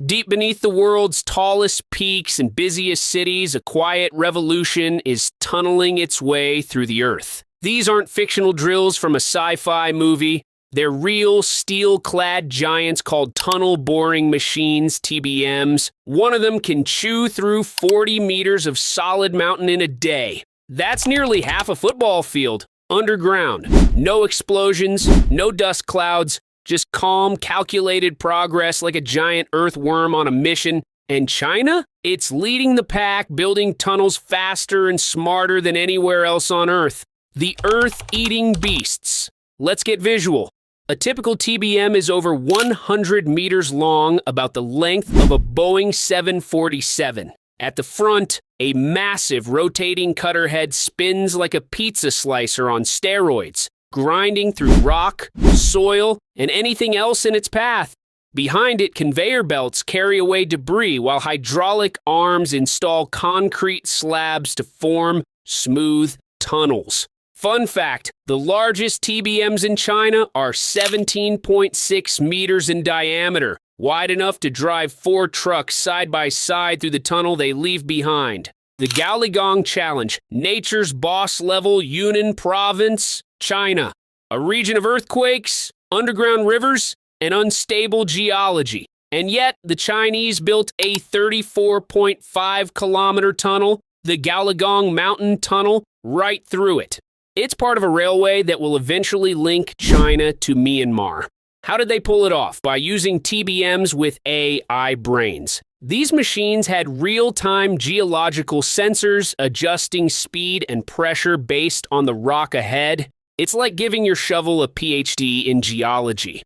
Deep beneath the world's tallest peaks and busiest cities, a quiet revolution is tunneling its way through the Earth. These aren't fictional drills from a sci-fi movie. They're real, steel-clad giants called tunnel boring machines, TBMs. One of them can chew through 40 meters of solid mountain in a day. That's nearly half a football field, underground. No explosions, no dust clouds, just calm, calculated progress like a giant earthworm on a mission. And China? It's leading the pack, building tunnels faster and smarter than anywhere else on Earth. The Earth-eating beasts. Let's get visual. A typical TBM is over 100 meters long, about the length of a Boeing 747. At the front, a massive rotating cutter head spins like a pizza slicer on steroids, grinding through rock, soil, and anything else in its path. Behind it, conveyor belts carry away debris while hydraulic arms install concrete slabs to form smooth tunnels. Fun fact, the largest TBMs in China are 17.6 meters in diameter, wide enough to drive 4 trucks side by side through the tunnel they leave behind. The Gaoligong Challenge, nature's boss-level Yunnan province, China. A region of earthquakes, underground rivers, and unstable geology. And yet, the Chinese built a 34.5-kilometer tunnel, the Gaoligong Mountain Tunnel, right through it. It's part of a railway that will eventually link China to Myanmar. How did they pull it off? By using TBMs with AI brains. These machines had real-time geological sensors adjusting speed and pressure based on the rock ahead. It's like giving your shovel a PhD in geology.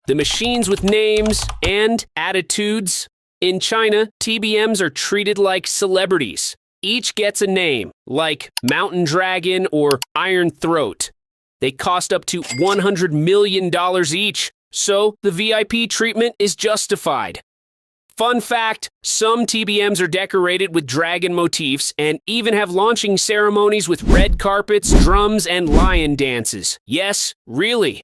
The machines with names and attitudes. In China, TBMs are treated like celebrities. Each gets a name, like Mountain Dragon or Iron Throat. They cost up to $100 million each, so the VIP treatment is justified. Fun fact, some TBMs are decorated with dragon motifs and even have launching ceremonies with red carpets, drums, and lion dances. Yes, really.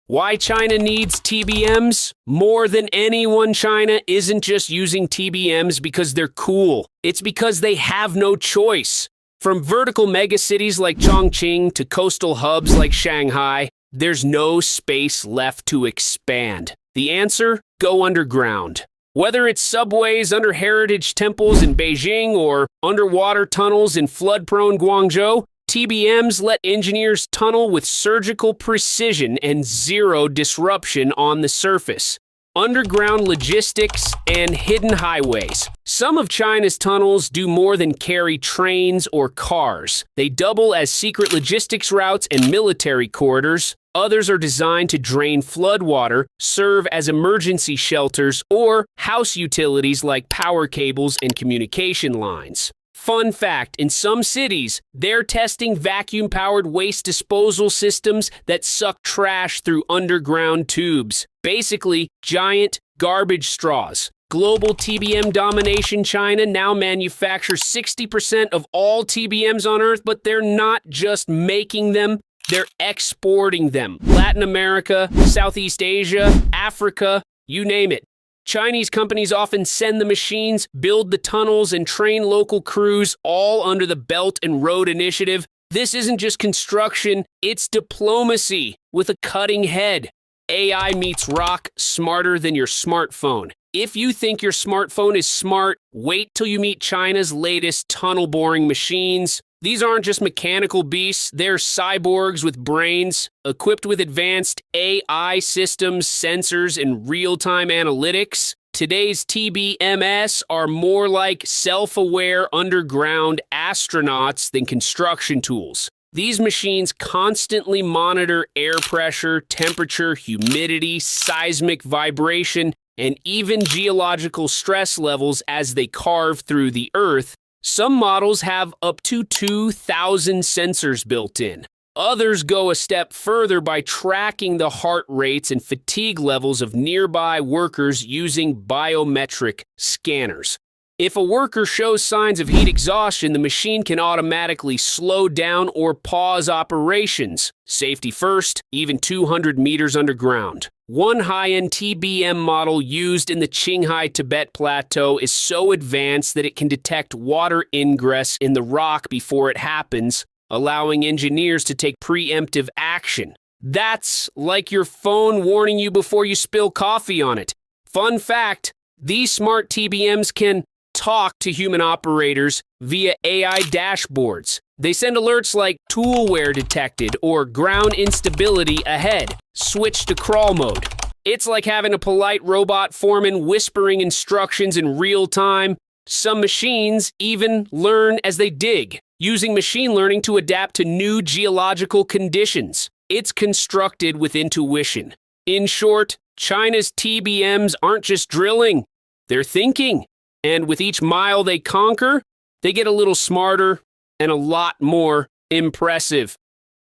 Why China needs TBMs? More than anyone, China isn't just using TBMs because they're cool. It's because they have no choice. From vertical megacities like Chongqing to coastal hubs like Shanghai, there's no space left to expand. The answer? Go underground. Whether it's subways under heritage temples in Beijing or underwater tunnels in flood-prone Guangzhou, TBMs let engineers tunnel with surgical precision and zero disruption on the surface. Underground logistics and hidden highways. Some of China's tunnels do more than carry trains or cars. They double as secret logistics routes and military corridors. Others are designed to drain floodwater, serve as emergency shelters, or house utilities like power cables and communication lines. Fun fact, in some cities, they're testing vacuum-powered waste disposal systems that suck trash through underground tubes. Basically, giant garbage straws. Global TBM domination. China now manufactures 60% of all TBMs on Earth, but they're not just making them, they're exporting them. Latin America, Southeast Asia, Africa, you name it. Chinese companies often send the machines, build the tunnels, and train local crews, all under the Belt and Road Initiative. This isn't just construction, it's diplomacy with a cutting head. AI meets rock, smarter than your smartphone. If you think your smartphone is smart, wait till you meet China's latest tunnel-boring machines. These aren't just mechanical beasts, they're cyborgs with brains, equipped with advanced AI systems, sensors, and real-time analytics. Today's TBMs are more like self-aware underground astronauts than construction tools. These machines constantly monitor air pressure, temperature, humidity, seismic vibration, and even geological stress levels as they carve through the Earth. Some models have up to 2,000 sensors built in. Others go a step further by tracking the heart rates and fatigue levels of nearby workers using biometric scanners. If a worker shows signs of heat exhaustion, the machine can automatically slow down or pause operations. Safety first, even 200 meters underground. One high-end TBM model used in the Qinghai Tibet Plateau is so advanced that it can detect water ingress in the rock before it happens, allowing engineers to take preemptive action. That's like your phone warning you before you spill coffee on it. Fun fact, these smart TBMs can talk to human operators via AI dashboards. They send alerts like tool wear detected or ground instability ahead. Switch to crawl mode. It's like having a polite robot foreman whispering instructions in real time. Some machines even learn as they dig, using machine learning to adapt to new geological conditions. It's constructed with intuition. In short, China's TBMs aren't just drilling, they're thinking. And with each mile they conquer, they get a little smarter and a lot more impressive.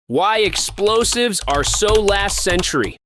Why explosives are so last century.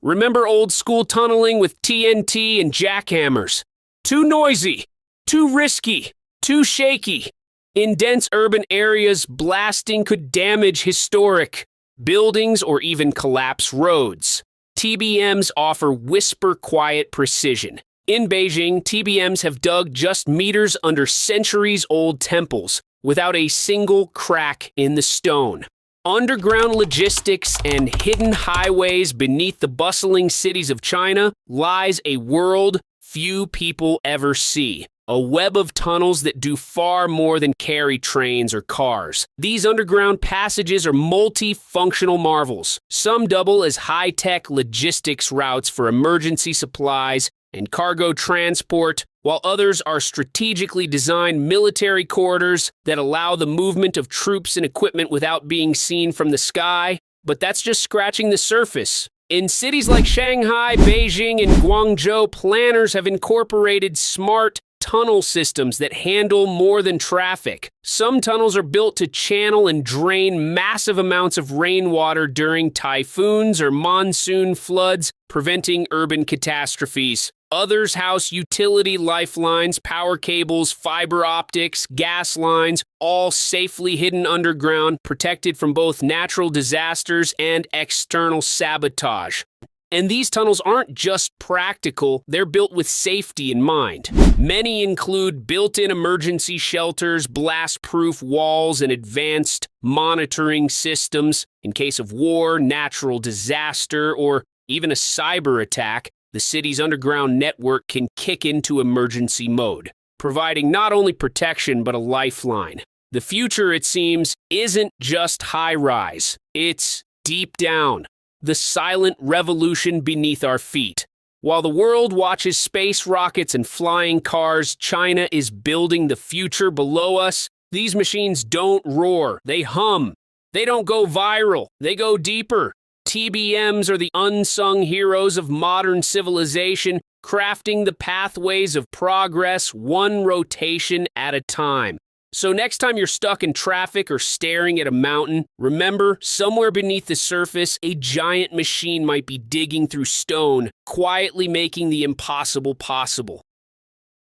Remember old school tunneling with TNT and jackhammers? Too noisy, too risky, too shaky. In dense urban areas, blasting could damage historic buildings or even collapse roads. TBMs offer whisper-quiet precision. In Beijing, TBMs have dug just meters under centuries-old temples without a single crack in the stone. Underground logistics and hidden highways beneath the bustling cities of China lies a world few people ever see. A web of tunnels that do far more than carry trains or cars. These underground passages are multifunctional marvels. Some double as high-tech logistics routes for emergency supplies and cargo transport, while others are strategically designed military corridors that allow the movement of troops and equipment without being seen from the sky. But that's just scratching the surface. In cities like Shanghai, Beijing, and Guangzhou, planners have incorporated smart tunnel systems that handle more than traffic. Some tunnels are built to channel and drain massive amounts of rainwater during typhoons or monsoon floods, preventing urban catastrophes. Others house utility lifelines, power cables, fiber optics, gas lines, all safely hidden underground, protected from both natural disasters and external sabotage. And these tunnels aren't just practical, they're built with safety in mind. Many include built-in emergency shelters, blast-proof walls, and advanced monitoring systems. In case of war, natural disaster, or even a cyber attack, the city's underground network can kick into emergency mode, providing not only protection but a lifeline. The future, it seems, isn't just high-rise, it's deep down. The silent revolution beneath our feet. While the world watches space rockets and flying cars, China is building the future below us. These machines don't roar, they hum. They don't go viral, they go deeper. TBMs are the unsung heroes of modern civilization, crafting the pathways of progress one rotation at a time. So next time you're stuck in traffic or staring at a mountain, remember, somewhere beneath the surface, a giant machine might be digging through stone, quietly making the impossible possible.